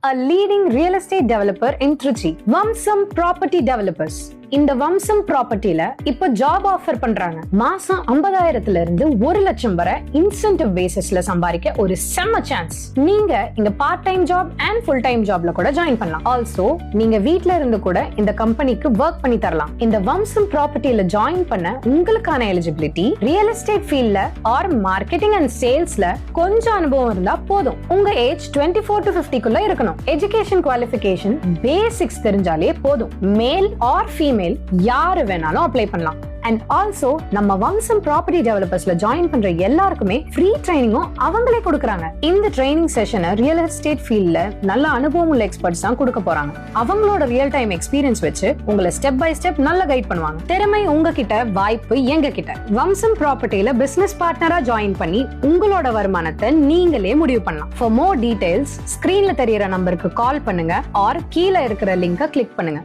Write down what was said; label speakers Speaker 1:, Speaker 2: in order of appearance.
Speaker 1: A leading real estate developer in Trichy, Vamsam Property Developers. இந்த வம்சம் ப்ராப்பர்ட்டில இப்ப job offer பண்றாங்க. மாசம் 50,000ல இருந்து 1 லட்சம் வரை இன்சென்டிவ் பேசிஸ்ல சம்பாதிக்க ஒரு செம்ம சான்ஸ். நீங்க இங்க part time job and full time ஜாப்ல கூட ஜாயின் பண்ணலாம். ஆல்சோ நீங்க வீட்ல இருந்து கூட இந்த கம்பெனிக்கு ஒர்க் பண்ணி தரலாம். இந்த வம்சம் ப்ராப்பர்ட்டில ஜாயின் பண்ண உங்களுக்கான எலிஜிபிலிட்டி ரியல் எஸ்டேட் ஃபீல்ட்ல ஆர் மார்க்கெட்டிங் அண்ட் சேல்ஸ்ல கொஞ்சம் அனுபவம் இருந்தா போதும். உங்க ஏஜ் 24 to 50 குள்ள இருக்கணும். எஜுகேஷன் குவாலிஃபிகேஷன் பேசிக்ஸ் தெரிஞ்சாலே போதும். மேல் ஆர் ஃபீமேல் யாரு வேணாலும் அப்ளை பண்ணலாம். அண்ட் ஆல்சோ நம்ம வம்சம் ப்ராப்பர்ட்டி டெவலப்பர்ஸ்ல ஜாயின் பண்ற எல்லாருக்குமே ஃப்ரீ ட்ரைனிங்கும் அவங்களே கொடுக்கறாங்க. இந்த ட்ரைனிங் செஷனை ரியல் எஸ்டேட் ஃபீல்ட்ல நல்ல அனுபவம் உள்ள எக்ஸ்பர்ட்ஸ் தான் கொடுக்க போறாங்க. அவங்களோட ரியல் டைம் எக்ஸ்பீரியன்ஸ் வச்சு உங்களை ஸ்டெப் பை ஸ்டெப் நல்ல கைட் பண்ணுவாங்க. திறமை உங்ககிட்ட, வாய்ப்பு எங்க கிட்ட. வம்சம் ப்ராப்பர்ட்டில பிசினஸ் பார்ட்னரா ஜாயின் பண்ணி உங்களோட வருமானத்தை நீங்களே முடிவு பண்ணலாம். ஃபார் மோர் டீடைல்ஸ் ஸ்கிரீன்ல தெரியற நம்பருக்கு கால் பண்ணுங்க ஆர் கீழே இருக்கிற லிங்கை கிளிக் பண்ணுங்க.